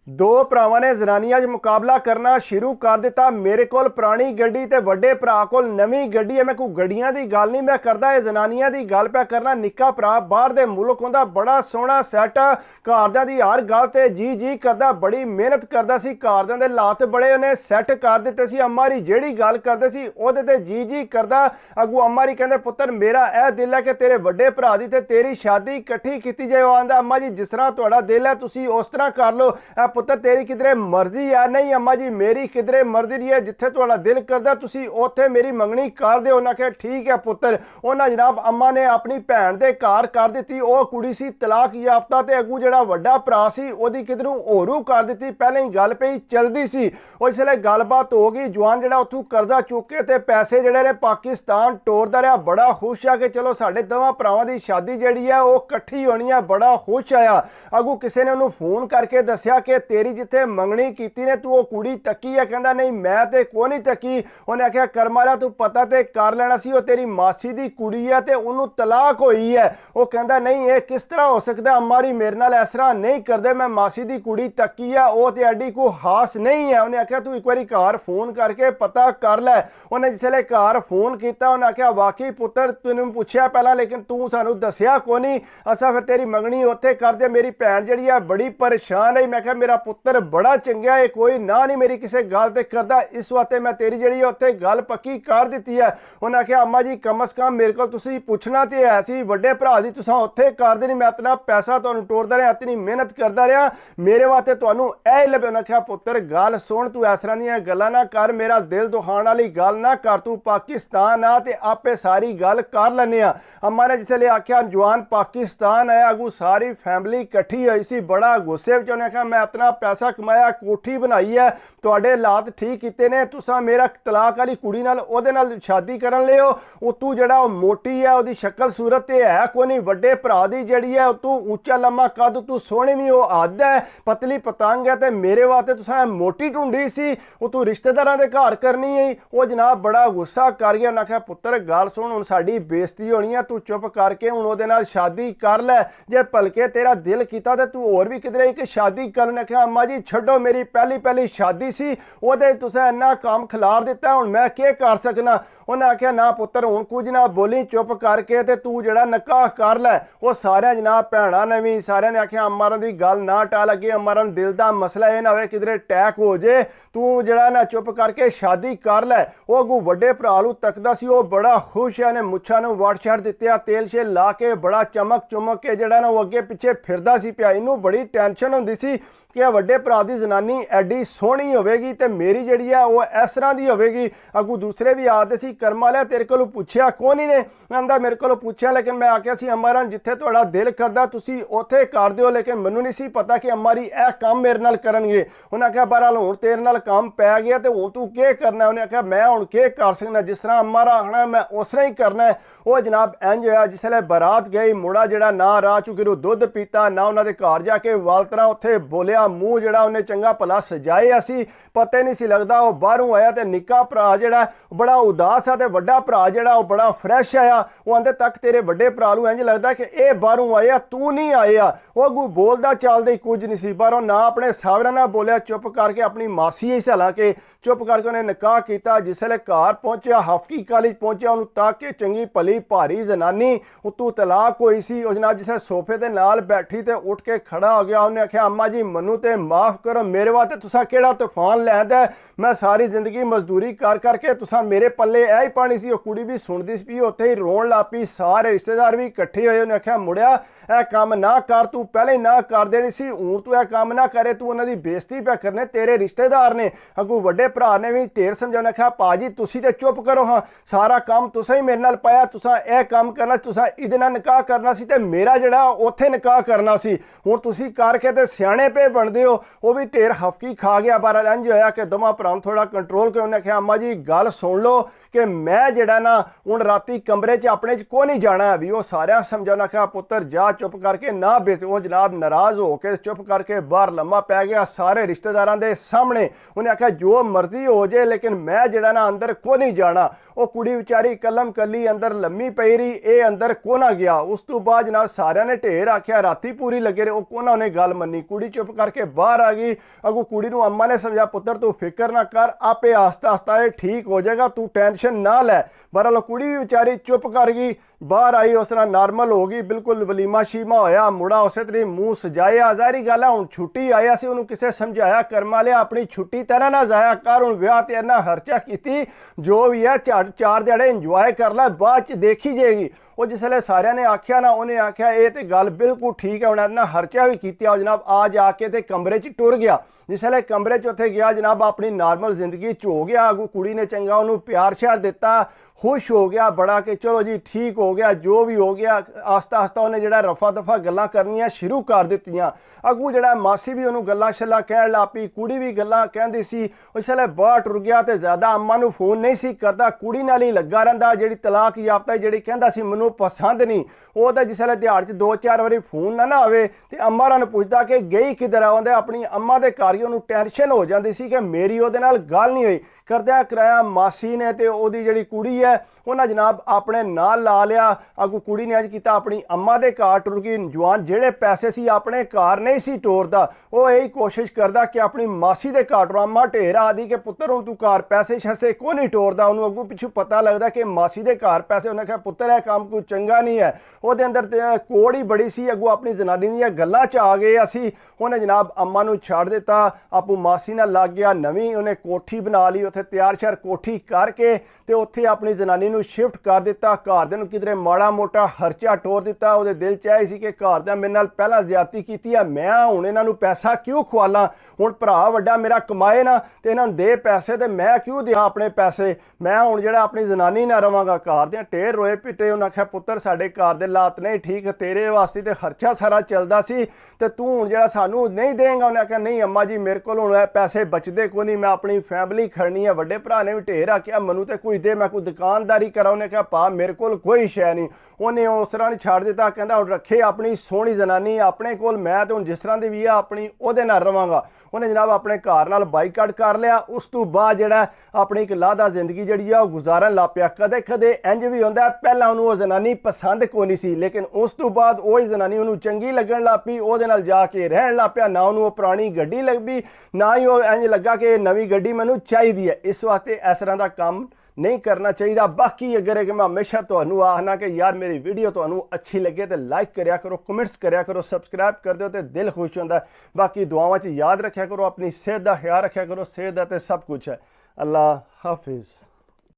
दो भरावां ने जनानियां च मुकाबला करना शुरू कर दिता। मेरे कोल पुरानी गड्डी ते वड्डे भरा कोल नवीं गड्डी है। मैं कोई गड्डियां दी गल नहीं मैं करदा, ये जनानियां दी गल पै करना। निक्का भरा बाहर दे मुल्क होंदा, बड़ा सोहना सैट, घरदियां दी हर गल ते जी जी करदा, बड़ी मेहनत करदा सी, घरदियां दे लात बड़े उन्हें सैट कर दित्ते सी। अम्मा री जेहड़ी गल करदे सी ओहदे ते जी जी करदा। अगू अम्मा री कहंदे पुत्तर मेरा यह दिल है कि तेरे वड्डे भरा दी ते तेरी शादी इकट्ठी कीती जाए। ओह आंदा अम्मा जी जिस तरह तुहाडा दिल है तुसीं उस तरह कर लो। पुत्तर तेरी किधरे मर्जी है? नहीं अम्मा जी मेरी किधरे मर्जी नहीं है, जिथे तुहाडा दिल करदा तुसीं उत्थे मेरी मंगनी कर दो। उन्हें कहा ठीक है पुत्तर। उन्हें जनाब अम्मा ने अपनी भैन दे घर कर दी। वह कुड़ी सी तलाक याफ्ता ते अगू जिहड़ा वड्डा भरा सी ओहदी किधरों होरू कर दी। पहले ही गल पई चलदी सी। और इसलिए गलबात हो गई। जवान जिहड़ा उत्थों करजा चुक के ते पैसे जिहड़े ने पाकिस्तान टोरदा रहा। बड़ा खुश है कि चलो साडे दोवां भरावां दी शादी जिहड़ी है वह इकट्ठी होनी है। बड़ा खुश आया। अगू किसी ने उन्होंने फोन करके दस्या कि तेरी जिथे मंगनी कीती ने तू वो कुड़ी तकी है? कहंदा नहीं मैं ते कोई नहीं तकी। उन्हें आख्या कर मारा तू पता ते कर लेना सी, वो तेरी मासी दी कुड़ी है ते उन्होंने तलाक होई है। वो कहंदा नहीं ये किस तरह हो सकता, अम्मा जी मेरे नाल इस तरह नहीं करदे, मैं मासी दी कुड़ी तकी है, वो ते एडी को खास नहीं है। उन्हें आख्या तू एक बारी घर फोन करके पता कर लै। उन्हें जिसले घर फोन किया उन्हें आख्या वाकई पुत्र तैनूं पुछया पहला लेकिन तू सानू दस्या कोई नहीं, असा फिर तेरी मंगनी उत्थे कर दे। मेरी भैन जिहड़ी है बड़ी परेशान है। मैं कहा मेरा पुत्र बड़ा चंगा है, कोई ना नहीं मेरी किसी गल ते करदा, इस वास्ते मैं तेरी जिहड़ी उत्थे गल पक्की कर दी है। उन्हें आख्या अम्मा जी कम अज कम मेरे को तुसीं पुछना ते है सी, वड्डे भरा दी तुसां उत्थे कर देनी, मैं इतना पैसा तुहानूं टोरदा रहा, इतनी मेहनत करदा रहा, मेरे वास्ते तुहानूं ऐ लभे। उन्हें आख्या पुत्र गल सुन, तू इस तरह दीयां गल्लां ना कर, मेरा दिल दुखाण वाली गल ना कर, तू पाकिस्तान आ ते आपे सारी गल कर लैने आ। अम्मा ने जिसले आख्या जवान पाकिस्तान आया, अगू सारी फैमिली इकट्ठी हुई सी, बड़ा गुस्से विच। उन्हें आख्या मैं इतना पैसा कमाया, कोठी बनाई है, तुहाडे हालात ठीक कीते ने, तुसां मेरा तलाक वाली कुड़ी नाल ओहदे नाल शादी करन लिओ। ओ तू जिहड़ा मोटी है, ओहदी शक्ल सूरत ते है कोई नहीं, वड्डे भरा दी जिहड़ी है तू उच्चा लम्मा कद, तू सोहणी भी ओह हद है, पतली पतंग है, ते मेरे वास्ते तुसां मोटी ढूंढी सी, ओ तू रिश्तेदारां दे घर करनी है। वो जनाब बड़ा गुस्सा कर गया। उन्हें आख्या पुत्र गल सुन, हुण साडी बेइज्जती होनी है, तू चुप करके हुण ओहदे नाल शादी कर लै, जे भलके तेरा दिल कीता ते तू होर भी किधरे एक शादी कर। उन्हें आख्या अम्मा जी छड्डो, मेरी पहली शादी सी, ओहदे तुसें इन्ना काम खिलार दिता, हुण मैं के कर सकना। उन्हें आख्या ना पुत्र हुण कुछ ना बोली, चुप करके ते तू जिहड़ा निकाह कर लै। वो सारे जनाब भैणां ने भी सारिਆਂ ने आख्या अम्मा दी गल ना टाल, अगे अम्मा नूं दिल दा मसला ये ना होवे किधरे अटैक हो जे, तू जिहड़ा ना चुप करके शादी कर लै। वो अगू वड्डे भरा नूं तकदा सी, वो बड़ा खुश है, उन्हें मुच्छां नूं वड़ छड़ दित्तिया, तेल शेल ला के बड़ा चमक चुमक के जिहड़ा ना वो अगे पिछे फिरदा सी पिया। इनू बड़ी टेंशन हुंदी सी कि वड्डे भरा दी जनानी एडी सोहनी होवेगी ते मेरी जिहड़ी है वो इस तरह दी होवेगी। अगू दूसरे भी आते सी कर्मा लिया तेरे कोलों पुछया कोई नहीं ने, आंदा मेरे कोलों पुछया लेकिन मैं आख्या सी अम्मा रान जिथे तुहाडा दिल करदा तुसी उत्थे कर दिओ, लेकिन मैनूं नहीं सी पता कि अम्मा जी यह काम मेरे नाल करनगे। उन्हें आख्या बहरहाल हुण तेरे नाल काम पै गया ते हुण तू के करना। उन्हें आख्या मैं हुण के कर सकना, जिस तरह अम्मा रा आखना मैं उस तरह ही करना है। वो जनाब इंज होया जिसले बारात गई, मुड़ा जिहड़ा ना राह चुके दुध पीता ना उन्होंने घर जाके वालतरा उत्थे बोलिया, मूँह जिहड़ा उन्हें चंगा भला सजाया सी, पता ही नहीं सी लगदा। वो बाहरों आया तो निक्का भरा जिहड़ा बड़ा उदास है, तो वड्डा भरा जिहड़ा बड़ा फ्रैश आया। वो आंदे तक तेरे वड्डे भरा नूं इंज लगदा कि यह बाहरों आया तू नहीं आया। वो अगू बोलदा चालदा ही कुछ नहीं सी, बाहरों ना अपने सावरे नाल बोलिया, चुप करके अपनी मासी ही सला के चुप करके उन्हें निकाह किया। जिसले घर पहुंचा हफ्की कॉलेज पहुंचा, उन्होंने तक के चंगी भली भारी जनानी उतों तलाक हुई सी। और जनाब जिसले सोफे के नाल बैठी तो उठ के खड़ा हो गया। उन्हें आख्या अम्मा जी मनु तो माफ़ करो, मेरे वास्ते तुसा केड़ा तूफान लैंदा, मैं सारी जिंदगी मजदूरी कर करके तुसा मेरे पल्ले ऐ ही पानी सी। कुड़ी भी सुनती पी, उत्थे ही रोन ला पी, सारे रिश्तेदार भी इकट्ठे होए। उन्हें आख्या मुड़िया यह काम ना कर, तू पहले ही ना कर देनी सी, हूँ तू यह काम ना करे, तू उन्होंने बेइज्जती पे करने, तेरे रिश्तेदार ने। अगू वड्डे भरा ने भी ढेर समझाने, आख्या भाजी तुसी ते चुप करो, हाँ सारा काम तुसा ही मेरे नाल पाया, तुसा यह काम करना, तुसा इहदे नाल निकाह करना सी ते मेरा जिहड़ा उत्थे निकाह करना सी, हुण तुसी करके ते सियाणे पे बनदे हो। वो भी ढेर हफ्की खा गया। बहरहाल इंज होया कि दोवां भरावां थोड़ा कंट्रोल कर। उन्हें आख्या अम्मा जी गल सुन लो कि मैं जिहड़ा ना हुण राती कमरे च अपने च कोई नहीं जाना है भी। वो सारियां समझाउण आख्या पुत्र जा चुप करके ना बेच। वो जनाब नाराज हो के चुप करके बाहर लम्मा पै गया सारे रिश्तेदारां दे सामने। उन्हें आख्या जो मर्जी हो जाए लेकिन मैं जिहड़ा ना अंदर को नहीं जाना। वो कुड़ी विचारी कलम कली अंदर लम्मी पई रही, ये अंदर को ना गया। उस तो बाद जनाब सारियां ने ढेर आख्या राती पूरी लगे रहे, वो कोना उन्हें गल मन्नी। कुड़ी चुप करके बाहर आ गई। अगू कुड़ी नूं अम्मा ने समझाया पुत्र तू फिक्र ना कर, आपे आस्ता आस्ता ये ठीक हो जाएगा, तू टेंशन ना लै। बहरहाल कुड़ी भी बेचारी चुप कर गई, बाहर आई, उस तरह नॉर्मल हो गई, बिल्कुल वलीमा शीमा होया, मुड़ा उस तरीके मुँह सजाया। ज़ाहिरी गल है हुण छुट्टी आया सी, उन्होंने किसे समझाया कर्मा लिया अपनी छुट्टी तरह ना जाया कर, हुण विआह ते इन्ना खर्चा की, जो भी है चार दिहाड़े इंजॉय कर लै, बाद च देखी जाएगी। वो जिसले सारे ने आख्या ना, उन्हें आख्या ये तो गल बिल्कुल ठीक है, उन्हें इन्ना खर्चा भी किया जनाब। आ जाके ते कमरे च टुर गया, जिसले कमरे च उत्थे गया जनाब अपनी नॉर्मल जिंदगी च हो गया। अगू कुड़ी ने चंगा उन्होंने प्यार श्यार दिता, खुश हो गया बड़ा कि चलो जी ठीक हो गया, जो भी हो गया। आस्ता आस्ता उन्हें जो रफा दफा गल्लां करनियां शुरू कर दित्तियां। अगू जो मासी भी उन्होंने गल्लां शल्लां कहण लग पई, कुड़ी भी गल्लां कहंदी सी। उसले बाहर टुर गया तो ज़्यादा अम्मा नूं फोन नहीं सी करता, कुड़ी नाल ही लगा रहिंदा। जिहड़ी तलाक याफ्ता जिहड़ी कहंदा सी मैनूं पसंद नहीं, वो तो जिसले दिहाड़ च 2-4 वारी फोन ना आवे तो अम्मा होरां नूं पुछदा कि गई किधर आउंदे, अपनी अम्मा दे घर ही उन्होंने टेंशन हो जाती सी कि मेरी उहदे नाल गल नहीं हुई। करद्या कराया मासी ने ते ओदी जिहड़ी कुड़ी है उन्हें जनाब अपने नाल ला लिया। अगू कुड़ी ने अज किया अपनी अम्मा दे घर टुर गई। जवान जेड़े पैसे सी अपने घर नहीं सी टोरदा, वो यही कोशिश करदा कि अपनी मासी दे घर टुर। अम्मा ढेर आदि कि पुत्र हुण तू घर पैसे शैसे को नहीं टोरदा, उन्होंने अगू पिछू पता लगता कि मासी दे घर पैसे। उन्हें कहा पुत्र है काम कोई चंगा नहीं है, वो अंदर कोड़ ही बड़ी सी। अगू अपनी जनानी दी गल्लां च आ गए असी। उन्हें जनाब अम्मा नूं छड्ड दिता, आपू मासी नाल लग गया। नवीं उन्हें कोठी बना ली, उत्थे तैयार श्यार कोठी करके ते उत्थे अपनी जनानी नूं शिफ्ट कर दिता। घर दे नूं किधरे माड़ा मोटा खर्चा टोर दिता। उहदे दिल च आई सी कि घर दे मेरे नाल पहला ज्यादती कीती है, मैं हुण इन्हां नूं पैसा क्यों खुआलां, हुण भरा वड्डा मेरा कमाए ना ते इन्हां नूं दे पैसे, ते मैं क्यों दियां अपने पैसे। मैं हुण जिहड़ा अपनी जनानी नाल रवांगा। घर दे ढेर रोए पिटे। उन्हें आख्या पुत्र साडे घर दे लात नहीं ठीक, तेरे वास्ते ते खर्चा सारा चलदा सी ते तू हुण जिहड़ा सानूं नहीं देंगा। उन्हें आख्या नहीं अम्मा जी मेरे कोल हुण पैसे बचदे कोई नहीं, मैं अपनी फैमिली खड़नी है। वड्डे भरा ने भी ढेर आख्या मैनूं ते कुछ दे, मैं कोई दुकानदारी करा। उन्हें कहा पा मेरे कोल कोई शै नहीं। उन्हें उस तरह नहीं छड्ड दिता, कहंदा हुण रखे अपनी सोहनी जनानी अपने कोल, मैं तो हुण जिस तरह की भी है अपनी उहदे नाल रवांगा। उन्हें जनाब अपने घर नाल बाईकाट कर लिया। उस तो बाद जिहड़ा अपनी एक लादा जिंदगी जिहड़ी है गुजारन लग पिया। कदे कदे इंज भी हुंदा, पहलां उहनूं वो जनानी पसंद कोई नहीं सी, लेकिन उस तो बाद वही जनानी उहनूं चंगी लगन लग पई, उहदे नाल जाके रहन लग पिया। ना उहनूं पुरानी गड्डी लग पई, ना ही वो इंज लगा कि नवीं गड्डी मैनूं चाहीदी है। इस वास्ते इस तरह का काम नहीं करना चाहिए। बाकी अगर है कि मैं हमेशा तुहानूं आखना कि यार मेरी वीडियो तुहानूं अच्छी लगे तो लाइक करिया करो, कमेंट्स करिया करो, सबसक्राइब कर दो तो दिल खुश होंदा। बाकी दुआवां च याद रखा करो, अपनी सेहत का ख्याल रखा करो, सेहत दा ते सब कुछ है। अल्लाह हाफिज़।